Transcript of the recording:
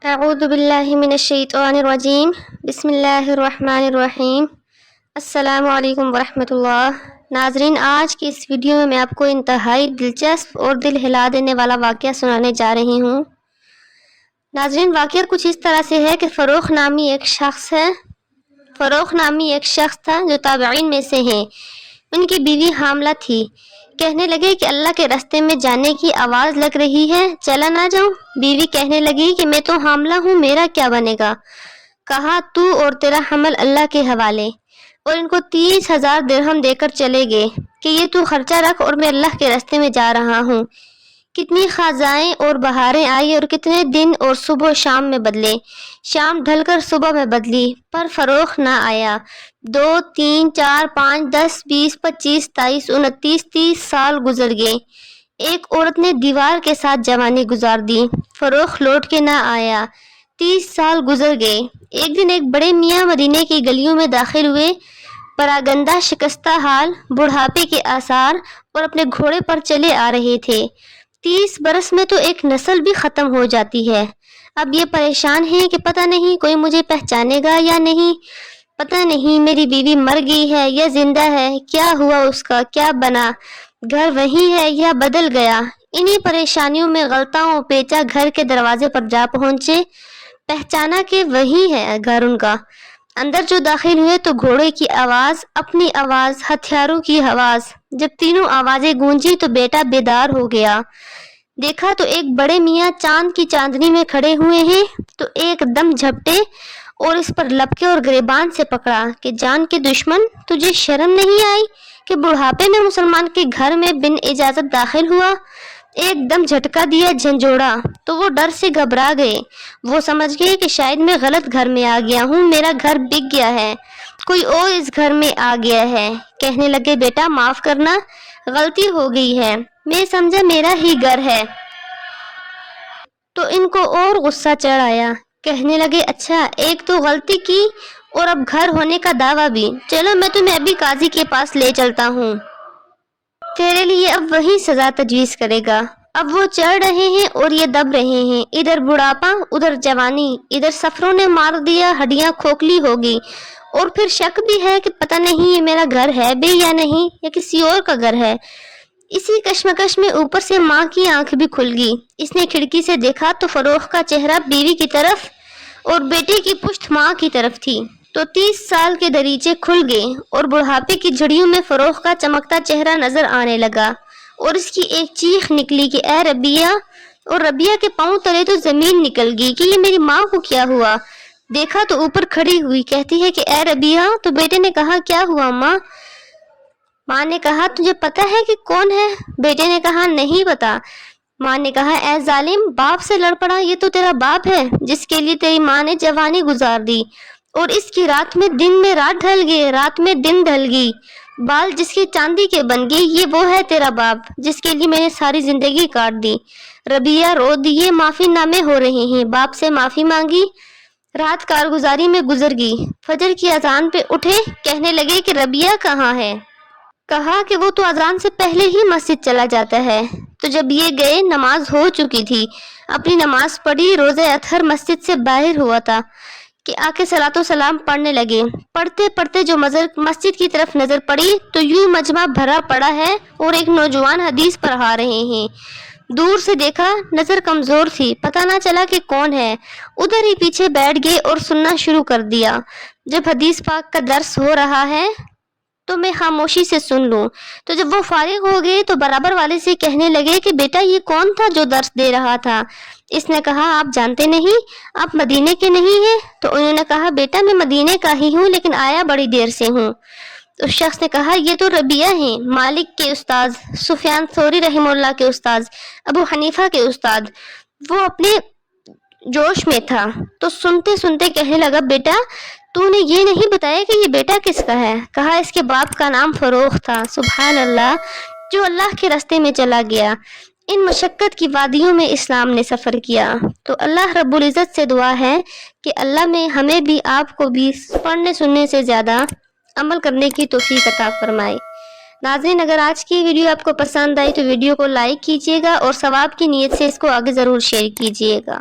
اعوذ باللہ من الشیطان الرجیم بسم اللہ الرحمن الرحیم السلام علیکم ورحمۃ اللہ۔ ناظرین، آج کی اس ویڈیو میں آپ کو انتہائی دلچسپ اور دل ہلا دینے والا واقعہ سنانے جا رہی ہوں۔ ناظرین، واقعہ کچھ اس طرح سے ہے کہ فروخ نامی ایک شخص تھا جو تابعین میں سے ہیں۔ ان کی بیوی حاملہ تھی۔ کہنے لگے کہ اللہ کے راستے میں جانے کی آواز لگ رہی ہے، چلا نہ جاؤں؟ بیوی کہنے لگی کہ میں تو حاملہ ہوں، میرا کیا بنے گا؟ کہا تو اور تیرا حمل اللہ کے حوالے، اور ان کو 30,000 درہم دے کر چلے گئے کہ یہ تو خرچہ رکھ اور میں اللہ کے راستے میں جا رہا ہوں۔ کتنی خزائیں اور بہاریں آئی اور کتنے دن اور صبح و شام میں بدلے، شام ڈھل کر صبح میں بدلی، پر فروخ نہ آیا۔ 2 3 4 5 10 20 25 23 29 30 سال گزر گئے۔ ایک عورت نے دیوار کے ساتھ جوانی گزار دی، فروخ لوٹ کے نہ آیا۔ 30 سال گزر گئے۔ ایک دن ایک بڑے میاں مدینے کی گلیوں میں داخل ہوئے، پراگندہ، شکستہ حال، بڑھاپے کے آثار، اور اپنے گھوڑے پر چلے آ رہے تھے۔ 30 برس میں تو ایک نسل بھی ختم ہو جاتی ہے۔ اب یہ پریشان ہیں کہ پتہ نہیں کوئی مجھے پہچانے گا یا نہیں، پتہ نہیں میری بیوی مر گئی ہے یا زندہ ہے، کیا ہوا اس کا، کیا بنا، گھر وہی ہے یا بدل گیا۔ انہی پریشانیوں میں غلطاں پیچا گھر کے دروازے پر جا پہنچے، پہچانا کہ وہی ہے گھر ان کا۔ اندر جو داخل ہوئے تو گھوڑے کی آواز، اپنی آواز، ہتھیاروں کی آواز، جب تینوں آوازیں گونجی تو بیٹا بیدار ہو گیا۔ دیکھا تو ایک بڑے میاں چاند کی چاندنی میں کھڑے ہوئے ہیں، تو ایک دم جھپٹے اور اس پر لپکے اور گریبان سے پکڑا کہ جان کے دشمن، تجھے شرم نہیں آئی کہ بڑھاپے میں مسلمان کے گھر میں بن اجازت داخل ہوا؟ ایک دم جھٹکا دیا، جھنجھوڑا، تو وہ ڈر سے گھبرا گئے۔ وہ سمجھ گئے کہ شاید میں غلط گھر میں آ گیا ہوں، میرا گھر بک گیا ہے، کوئی اور اس گھر میں آ گیا ہے۔ کہنے لگے بیٹا معاف کرنا، غلطی ہو گئی ہے، میں سمجھا میرا ہی گھر ہے۔ تو ان کو اور غصہ چڑھ آیا۔ کہنے لگے اچھا، ایک تو غلطی کی اور اب گھر ہونے کا دعویٰ بھی، چلو میں تمہیں ابھی قاضی کے پاس لے چلتا ہوں، تیرے لیے اب وہی سزا تجویز کرے گا۔ اب وہ چڑھ رہے ہیں اور یہ دب رہے ہیں، ادھر بڑھاپا، ادھر جوانی، ادھر سفروں نے مار دیا، ہڈیاں کھوکھلی ہو گئی، اور پھر شک بھی ہے کہ پتہ نہیں یہ میرا گھر ہے بھی یا نہیں، یا کسی اور کا گھر ہے۔ اسی کشمکش میں اوپر سے ماں کی آنکھ بھی کھل گئی۔ اس نے کھڑکی سے دیکھا تو فروخ کا چہرہ بیوی کی طرف اور بیٹے کی پشت ماں کی طرف تھی، تو 30 سال کے دریچے کھل گئے اور بڑھاپے کی جھڑیوں میں فروخ کا چمکتا چہرہ نظر آنے لگا، اور اس کی ایک چیخ نکلی کہ اے ربیہ، اور ربیہ کے پاؤں تلے تو زمین نکل گئی کہ یہ میری ماں کو کیا ہوا۔ دیکھا تو اوپر کھڑی ہوئی، کہتی ہے کہ اے ربیہ، تو بیٹے نے کہا کیا ہوا ماں؟ ماں نے کہا تجھے پتہ ہے کہ کون ہے؟ بیٹے نے کہا نہیں پتا۔ ماں نے کہا اے ظالم، باپ سے لڑ پڑا، یہ تو تیرا باپ ہے جس کے لیے تیری ماں نے جوانی گزار دی، اور اس کی رات میں دن میں رات ڈھل گئی، رات میں دن ڈھل گئی، بال جس کی چاندی کے بن گئے، یہ وہ ہے تیرا باپ جس کے لیے میں نے ساری زندگی کاٹ دی۔ ربیہ رو دیے، معافی نامے ہو رہے ہیں، باپ سے معافی مانگی، رات کارگزاری میں گزر گئی۔ فجر کی اذان پہ اٹھے، کہنے لگے کہ ربیہ کہاں ہے؟ کہا کہ وہ تو اذان سے پہلے ہی مسجد چلا جاتا ہے۔ تو جب یہ گئے، نماز ہو چکی تھی، اپنی نماز پڑھی، روزہ اطہر مسجد سے باہر ہوا تھا کہ آکے صلاۃ و سلام پڑھنے لگے۔ پڑھتے پڑھتے جو مسجد کی طرف نظر پڑی تو یوں مجمع بھرا پڑا ہے اور ایک نوجوان حدیث پڑھا رہے ہیں۔ دور سے دیکھا، نظر کمزور تھی، پتہ نہ چلا کہ کون ہے، ادھر ہی پیچھے بیٹھ گئے اور سننا شروع کر دیا۔ جب حدیث پاک کا درس ہو رہا ہے تو میں خاموشی سے سن لوں۔ تو جب وہ فارغ ہو گئے تو برابر والے سے کہنے لگے کہ بیٹا یہ کون تھا جو درس دے رہا تھا؟ اس نے کہا آپ جانتے نہیں، آپ مدینے کے نہیں ہیں؟ تو انہوں نے کہا بیٹا میں مدینے کا ہی ہوں لیکن آیا بڑی دیر سے ہوں۔ اس شخص نے کہا یہ تو ربیہ ہیں، مالک کے استاذ، سفیان ثوری رحمہ اللہ کے استاذ، ابو حنیفہ کے استاد۔ وہ اپنے جوش میں تھا تو سنتے سنتے کہنے لگا بیٹا تو نے یہ نہیں بتایا کہ یہ بیٹا کس کا ہے؟ کہا اس کے باپ کا نام فروخ تھا، سبحان اللہ، جو اللہ کے راستے میں چلا گیا۔ ان مشقت کی وادیوں میں اسلام نے سفر کیا۔ تو اللہ رب العزت سے دعا ہے کہ اللہ میں ہمیں بھی آپ کو بھی پڑھنے سننے سے زیادہ عمل کرنے کی توفیق عطا فرمائے۔ ناظرین، اگر آج کی ویڈیو آپ کو پسند آئی تو ویڈیو کو لائک کیجیے گا اور ثواب کی نیت سے اس کو آگے ضرور شیئر کیجیے گا۔